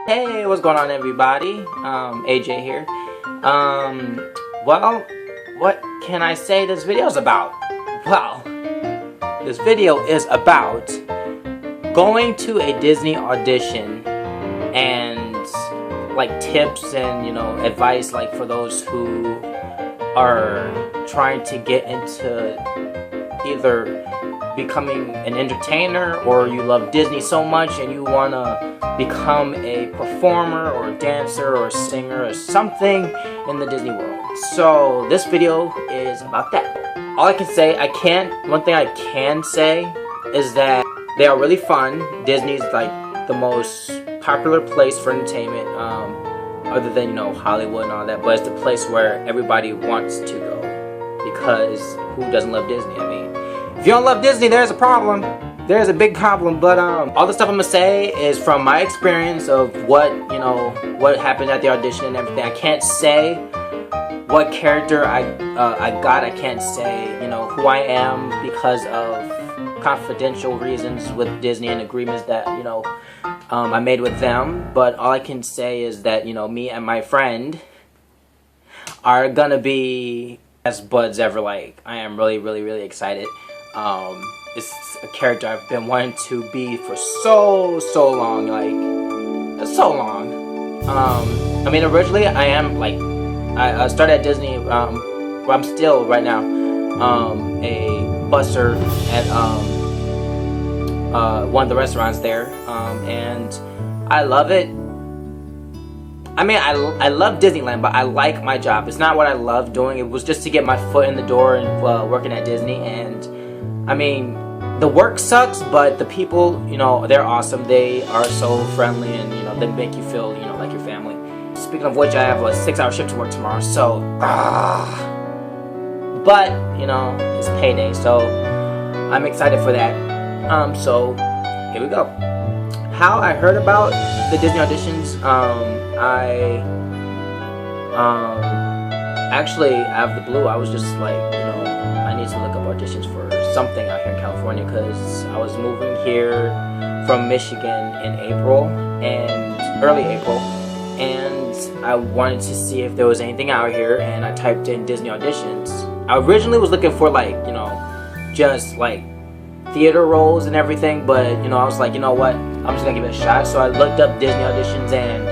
Hey, what's going on, everybody? AJ here. Well, what can I say this video is about? Well, this video is about going to a Disney audition and like tips and advice like for those who are trying to get into either becoming an entertainer, or you love Disney so much and you want to become a performer or a dancer or a singer or something in the Disney world. So this video is about that. All I can say, one thing I can say is that they are really fun. Disney's like the most popular place for entertainment, other than Hollywood and all that, but it's the place where everybody wants to go, because who doesn't love Disney? I mean, if you don't love Disney, there's a problem. There's a big problem. But all the stuff I'm gonna say is from my experience of what happened at the audition and everything. I can't say what character I got. I can't say who I am because of confidential reasons with Disney and agreements that I made with them. But all I can say is that me and my friend are gonna be best buds ever. Like, I am really excited. It's a character I've been wanting to be for so long, like so long. I mean, originally I started at Disney, where I'm still right now, a busser at one of the restaurants there, and I love it. I mean, I love Disneyland, but I like my job. It's not what I love doing. It was just to get my foot in the door and working at Disney. And I mean, the work sucks, but the people, they're awesome. They are so friendly, and they make you feel like your family. Speaking of which, I have a 6-hour shift to work tomorrow, so but it's payday, so I'm excited for that. So here we go. How I heard about the Disney auditions, actually, out of the blue, I was just like, I need to look up auditions for something out here in California, because I was moving here from Michigan in early April, and I wanted to see if there was anything out here, and I typed in Disney auditions. I originally was looking for just like theater roles and everything, but I was like, you know what, I'm just gonna give it a shot. So I looked up Disney auditions, and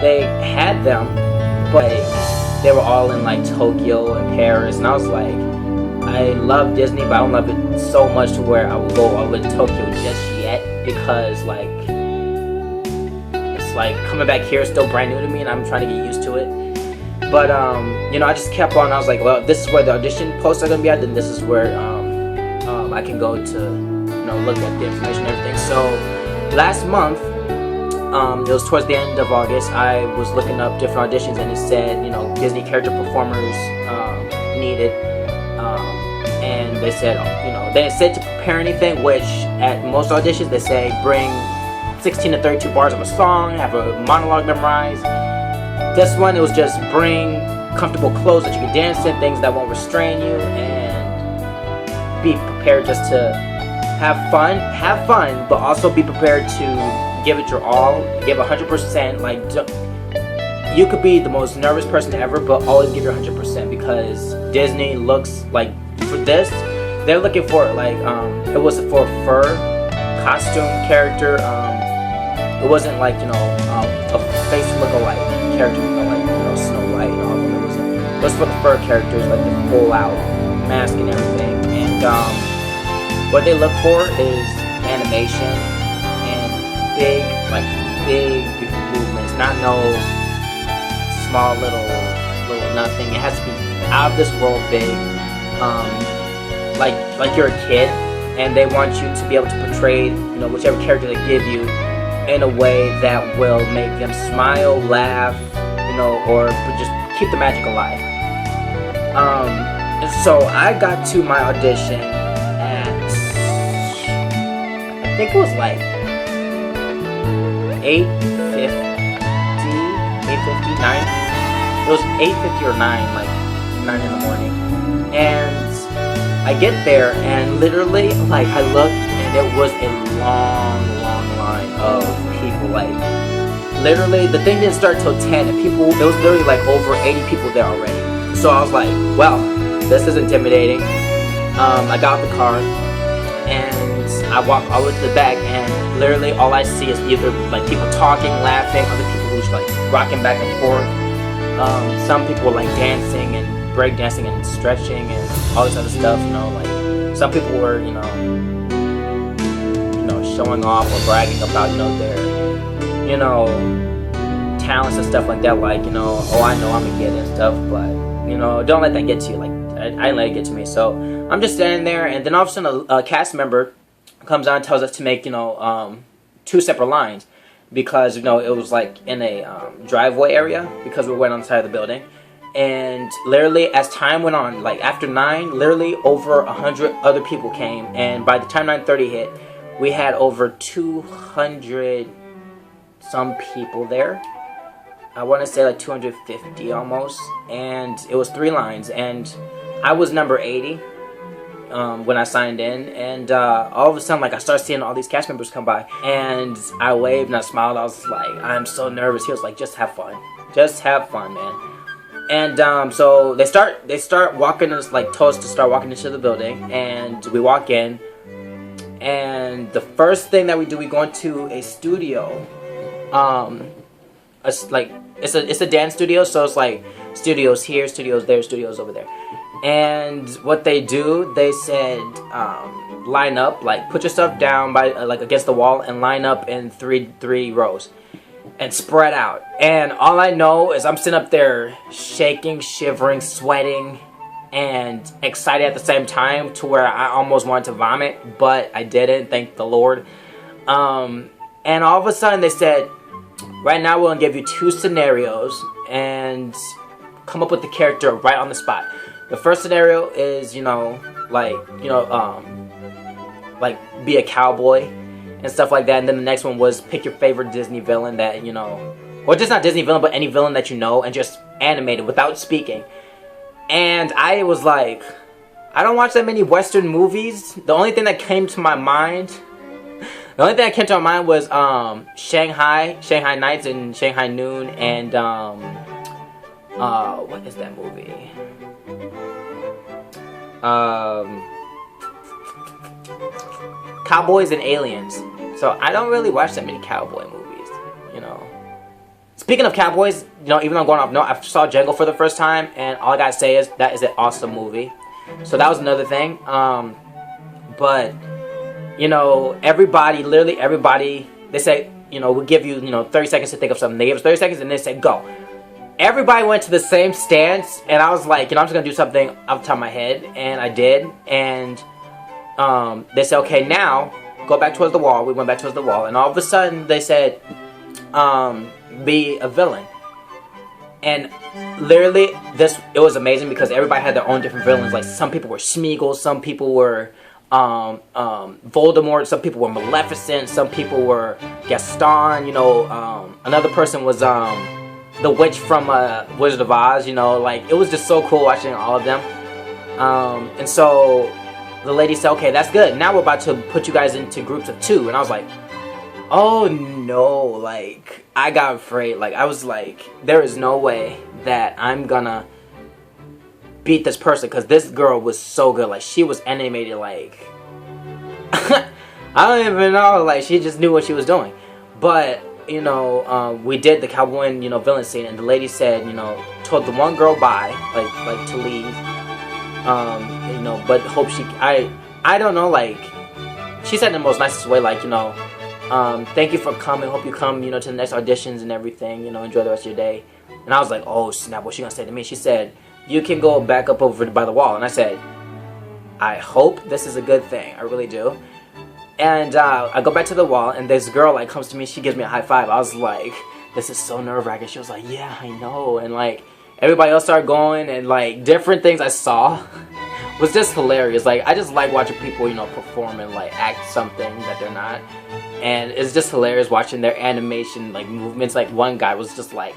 they had them, but they were all in like Tokyo and Paris, and I was like, I love Disney, but I don't love it so much to where I will go over to Tokyo just yet, because like it's like coming back here is still brand new to me, and I'm trying to get used to it. But I just kept on. I was like, well, if this is where the audition posts are gonna be at, then this is where I can go to look at the information and everything. So last month, it was towards the end of August, I was looking up different auditions, and it said Disney character performers needed, and they said they said to prepare anything, which at most auditions they say bring 16 to 32 bars of a song, have a monologue memorized. This one, it was just bring comfortable clothes that you can dance in, things that won't restrain you, and be prepared just to have fun, but also be prepared to give it your all, give 100%. Like, you could be the most nervous person ever, but always give your 100%, because Disney looks like, for this, they're looking for like, it was for a fur costume character. It wasn't like a face look-alike character, like Snow White and all of them. It was for the fur characters, like the full-out mask and everything. And what they look for is animation and big movements, not no small little nothing. It has to be out of this world big, like you're a kid, and they want you to be able to portray whichever character they give you in a way that will make them smile, laugh, or just keep the magic alive. So I got to my audition at, I think it was like 8:50, 9. It was 8:50 or 9, like 9 in the morning. And I get there, and literally, like, I looked, and it was a long line of people, like, literally, the thing didn't start till 10, and people, it was literally like over 80 people there already. So I was like, well, this is intimidating. I got out the car, and I walked all the way to the back, and literally all I see is either like people talking, laughing, other people who's like rocking back and forth. Some people were like dancing and breakdancing and stretching and all this other stuff, you know, like some people were, you know, showing off or bragging about, you know, their, you know, talents and stuff like that, like, you know, oh, I know I'm a kid and stuff, but, you know, don't let that get to you. Like, I didn't let it get to me. So I'm just standing there, and then all of a sudden a cast member comes on and tells us to make, you know, 2 separate lines, because, you know, it was like in a driveway area, because we went on the side of the building. And literally, as time went on, like after 9, literally over 100 other people came, and by the time 9:30 hit, we had over 200 some people there. I want to say like 250 almost, and it was 3 lines, and I was number 80 when I signed in, and all of a sudden, like, I started seeing all these cast members come by, and I waved and I smiled. I was like, I'm so nervous. He was like, just have fun, man. And so they start walking us, like, told us to start walking into the building, and we walk in, and the first thing that we do, we go into a studio. It's a dance studio, so it's like studios here, studios there, studios over there. And what they do, they said, line up, like, put your stuff down by like against the wall and line up in three rows and spread out. And all I know is I'm sitting up there shaking, shivering, sweating, and excited at the same time, to where I almost wanted to vomit, but I didn't, thank the Lord. And all of a sudden they said, right now we're gonna give you 2 scenarios and come up with the character right on the spot. The first scenario is, like be a cowboy and stuff like that. And then the next one was pick your favorite Disney villain that, or just not Disney villain, but any villain that you know, and just animated without speaking. And I was like, I don't watch that many Western movies. The only thing that came to my mind was Shanghai Nights and Shanghai Noon, and what is that movie? Cowboys and Aliens. So I don't really watch that many cowboy movies, Speaking of cowboys, even though I'm going off note, I saw Django for the first time, and all I gotta say is that is an awesome movie. So that was another thing. But literally everybody, they say, we'll give you, 30 seconds to think of something. They gave us 30 seconds and they said, go. Everybody went to the same stance, and I was like, I'm just gonna do something off the top of my head, and I did. And they said, okay, now go back towards the wall. We went back towards the wall, and all of a sudden they said, be a villain. And literally, it was amazing because everybody had their own different villains. Like, some people were Smeagol, some people were Voldemort, some people were Maleficent, some people were Gaston. Another person was the witch from Wizard of Oz. Like, it was just so cool watching all of them. And so the lady said, okay, that's good. Now we're about to put you guys into groups of 2. And I was like, oh no, like, I got afraid. Like, I was like, there is no way that I'm gonna beat this person, because this girl was so good. Like, she was animated like I don't even know, like, she just knew what she was doing. But we did the cowboy and villain scene, and the lady said, told the one girl bye, like to leave, but hope I don't know, like, she said in the most nicest way, like, thank you for coming, hope you come, to the next auditions and everything, enjoy the rest of your day. And I was like, oh snap, what's she gonna say to me? She said, you can go back up over by the wall. And I said, I hope this is a good thing, I really do. And I go back to the wall, and this girl, like, comes to me, she gives me a high five. I was like, this is so nerve-wracking. She was like, yeah, I know. And like, everybody else started going, and like, different things I saw was just hilarious. Like, I just like watching people, perform and like act something that they're not. And it's just hilarious watching their animation, like, movements. Like, one guy was just like,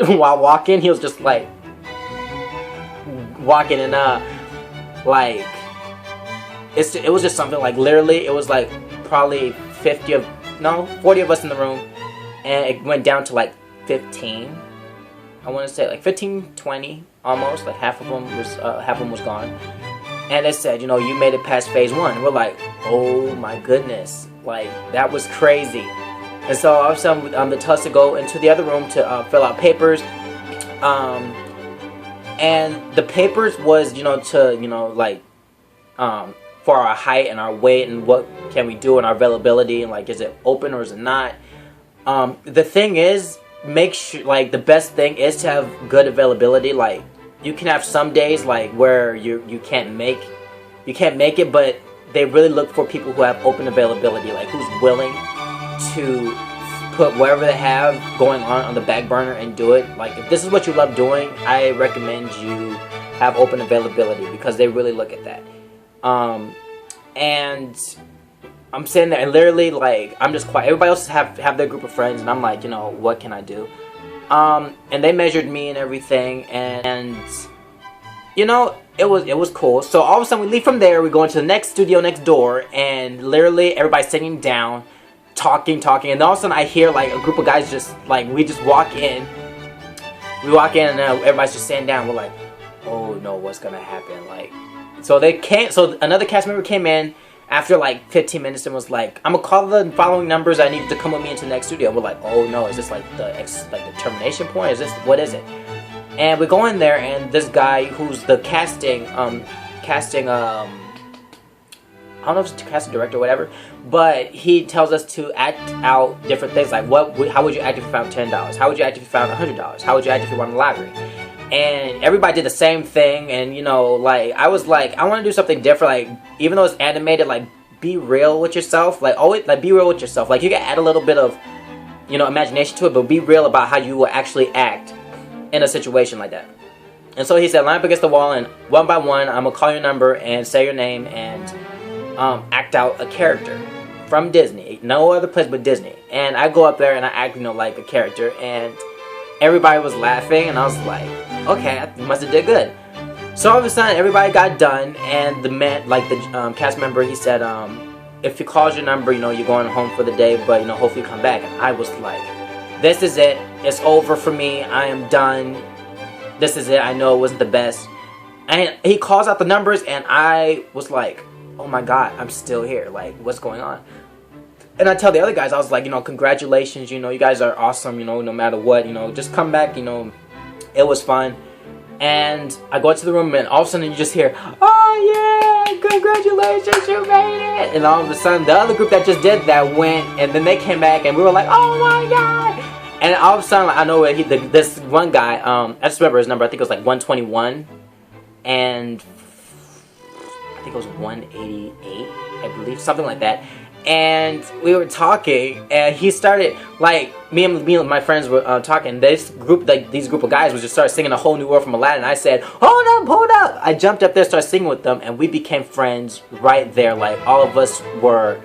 while walking, he was just like walking, and it was just something, like, literally it was like probably 50 of no, 40 of us in the room, and it went down to like 15. I want to say like 15, 20, almost. Like half of them was gone. And they said, you know, you made it past phase 1. We're like, oh my goodness, like that was crazy. And so all of a sudden, they tell us to go into the other room to fill out papers. And the papers was, you know, to, you know, like, for our height and our weight and what can we do and our availability and like, is it open or is it not? The thing is, make sure, like, the best thing is to have good availability. Like, you can have some days like where you can't make it, but they really look for people who have open availability, like who's willing to put whatever they have going on the back burner and do it. Like, if this is what you love doing, I recommend you have open availability, because they really look at that. And I'm sitting there and literally, like, I'm just quiet. Everybody else have their group of friends, and I'm like, you know, what can I do? And they measured me and everything, and you know, it was cool. So all of a sudden we leave from there, we go into the next studio next door, and literally everybody's sitting down, talking, and all of a sudden I hear like a group of guys just like, we walk in and everybody's just sitting down. We're like, oh no, what's gonna happen? Like, so another cast member came in after like 15 minutes and was like, I'm gonna call the following numbers. I need you to come with me into the next studio. We're like, oh no, is this like the termination point? What is it? And we go in there, and this guy who's the casting, I don't know if it's casting director or whatever, but he tells us to act out different things, like how would you act if you found $10? How would you act if you found $100? How would you act if you won the lottery? And everybody did the same thing, and you know, like, I was like, I want to do something different. Like, even though it's animated, like, be real with yourself. Like, always, like, be real with yourself. Like, you can add a little bit of, you know, imagination to it, but be real about how you will actually act in a situation like that. And so he said, line up against the wall, and one by one, I'm gonna call your number and say your name and act out a character from Disney. No other place but Disney. And I go up there and I act, you know, like a character, and everybody was laughing, and I was like, okay, I must have did good. So all of a sudden, everybody got done, and the man, like the cast member, he said, if he calls your number, you know, you're going home for the day, but, you know, hopefully you come back. And I was like, this is it. It's over for me. I am done. This is it. I know it wasn't the best. And he calls out the numbers, and I was like, oh my God, I'm still here. Like, what's going on? And I tell the other guys, I was like, you know, congratulations. You know, you guys are awesome. You know, no matter what, you know, just come back. You know, it was fun. And I go into the room, and all of a sudden you just hear, oh yeah, congratulations, you made it. And all of a sudden the other group that just did that went, and then they came back, and we were like, oh my God. And all of a sudden, I know this one guy, I just remember his number, I think it was like 121, and I think it was 188, I believe, something like that. And we were talking, and he started, like, me and my friends were talking. This group, like, these group of guys was just started singing A Whole New World from Aladdin. I said, hold up. I jumped up there, started singing with them, and we became friends right there. Like, all of us were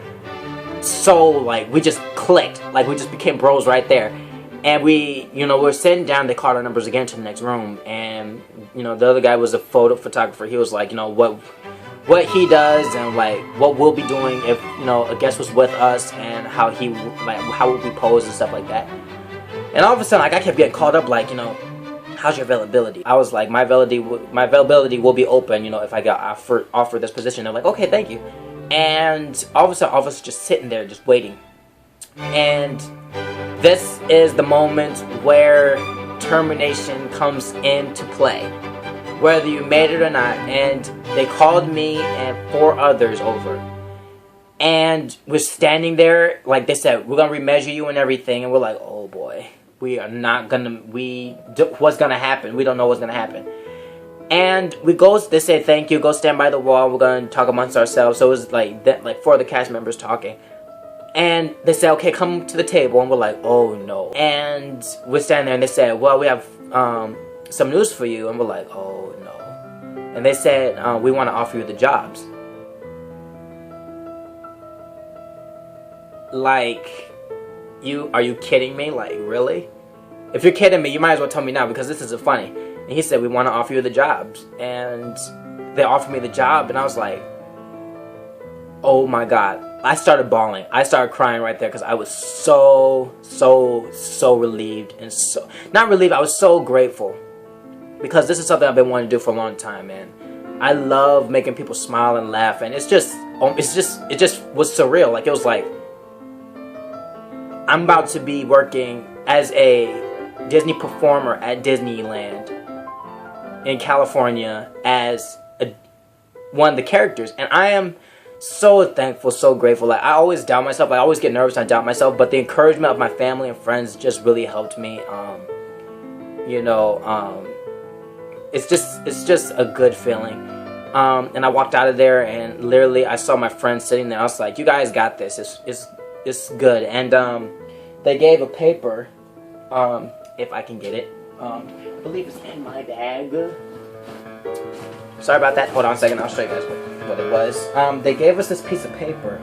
so, like, we just clicked. Like, we just became bros right there. And we, you know, we're sitting down. They called our numbers again to the next room, and, you know, the other guy was a photographer. He was like, you know, what he does and like what we'll be doing if, you know, a guest was with us, and how would we pose and stuff like that. And all of a sudden, like, I kept getting called up, like, you know, how's your availability? I was like, my availability will be open, you know, if I got offered this position. They're like, okay, thank you. And all of a sudden, all of us just sitting there just waiting. And this is the moment where termination comes into play, whether you made it or not. And they called me and 4 others over, and we're standing there, like they said, we're gonna remeasure you and everything, and we're like, oh boy, we are not gonna, what's gonna happen? We don't know what's gonna happen. And we go, they say thank you, go stand by the wall, we're gonna talk amongst ourselves. So it was like that, like 4 of the cast members talking. And they said, okay, come to the table, and we're like, oh no. And we're standing there, and they said, well, we have some news for you, and we're like, oh no. And they said, we want to offer you the jobs. Like, are you kidding me? Like, really? If you're kidding me, you might as well tell me now, because this isn't funny. And he said, we want to offer you the jobs. And they offered me the job, and I was like, oh my God. I started bawling. I started crying right there because I was so relieved and so, not relieved, I was so grateful. Because this is something I've been wanting to do for a long time, man. I love making people smile and laugh, and it just was surreal. Like, it was like, I'm about to be working as a Disney performer at Disneyland in California as one of the characters, and I am so thankful, so grateful. Like, I always doubt myself. I always get nervous and I doubt myself, but the encouragement of my family and friends just really helped me. It's just a good feeling. And I walked out of there, and literally I saw my friends sitting there. I was like, "You guys got this. It's good." And they gave a paper, if I can get it. I believe it's in my bag. Sorry about that. Hold on a second. I'll show you guys what it was. They gave us this piece of paper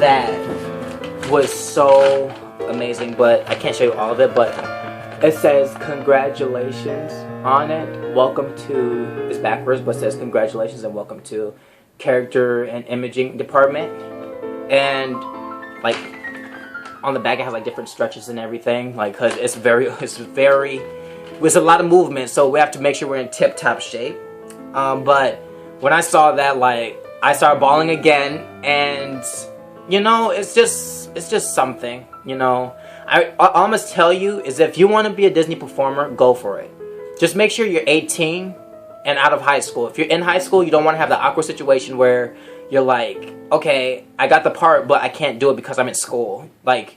that was so amazing, but I can't show you all of it. But it says congratulations on it. Welcome to, it's backwards, but it says congratulations and welcome to character and imaging department. And like on the back it has like different stretches and everything, like, cause it's a lot of movement, so we have to make sure we're in tip-top shape. But when I saw that, like, I started bawling again, and you know, it's just something, you know. All I must tell you is, if you want to be a Disney performer, go for it. Just make sure you're 18 and out of high school. If you're in high school, you don't want to have the awkward situation where you're like, okay, I got the part, but I can't do it because I'm in school. Like,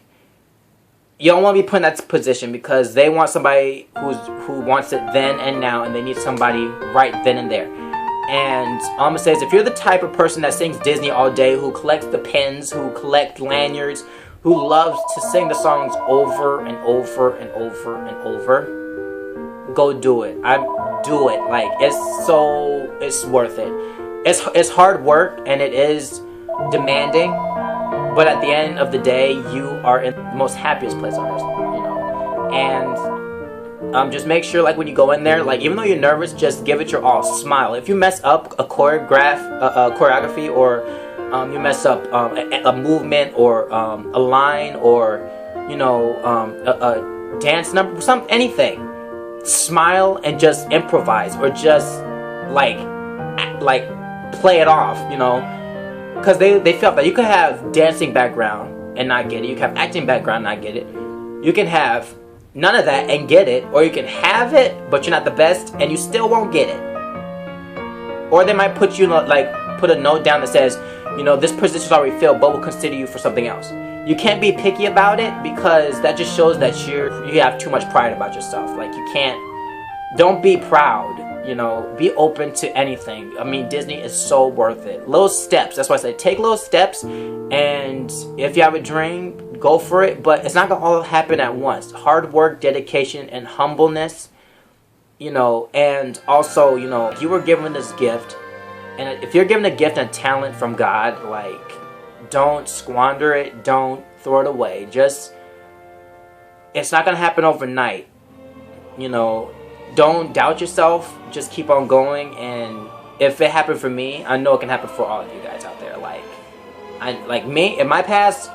you don't want to be put in that position, because they want somebody who wants it then and now, and they need somebody right then and there. And all I'm going to say is, if you're the type of person that sings Disney all day, who collects the pins, who collect lanyards, who loves to sing the songs over and over and over and over, go do it. Do it. Like, it's worth it. It's hard work, and it is demanding, but at the end of the day, you are in the most happiest place on earth, you know. And just make sure, like, when you go in there, like, even though you're nervous, just give it your all. Smile. If you mess up a choreography, or you mess up a movement, or a line, or, you know, a dance number, anything, smile and just improvise, or just like play it off, you know. Because they felt that you could have dancing background and not get it. You can have acting background and not get it. You can have none of that and get it. Or you can have it, but you're not the best, and you still won't get it. Or they might put you, like, put a note down that says, you know, this position's already filled, but we'll consider you for something else. You can't be picky about it, because that just shows that you have too much pride about yourself. Like, you can't, don't be proud. You know, be open to anything. I mean, Disney is so worth it. Little steps. That's why I say take little steps. And if you have a dream, go for it. But it's not going to all happen at once. Hard work, dedication, and humbleness. You know, and also, you know, you were given this gift. And if you're given a gift and talent from God, like, don't squander it. Don't throw it away. Just, it's not going to happen overnight. You know, don't doubt yourself. Just keep on going, and if it happened for me, I know it can happen for all of you guys out there. Like me in my past,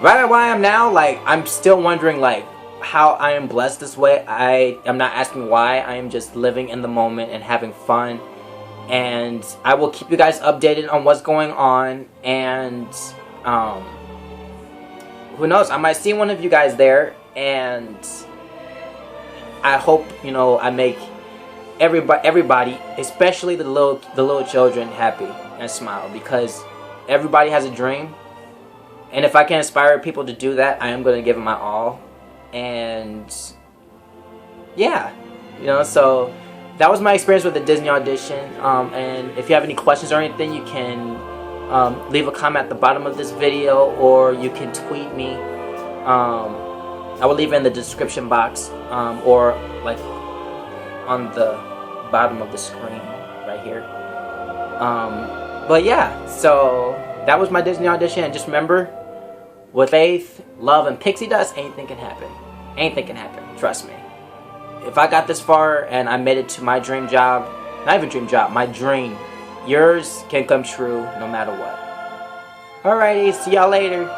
right where I am now, like, I'm still wondering, like, how I am blessed this way. I am not asking why. I am just living in the moment and having fun, and I will keep you guys updated on what's going on. And who knows, I might see one of you guys there, and I hope, you know, I make everybody, especially the little children, happy and smile, because everybody has a dream, and if I can inspire people to do that, I am going to give it my all. And yeah, you know, so that was my experience with the Disney audition. And if you have any questions or anything, you can leave a comment at the bottom of this video, or you can tweet me. I will leave it in the description box, or like on the bottom of the screen right here. But yeah, so that was my Disney audition. And just remember, with faith, love, and pixie dust, anything can happen. Anything can happen. Trust me. If I got this far and I made it to my dream job, not even dream job, my dream, yours can come true no matter what. Alrighty, see y'all later.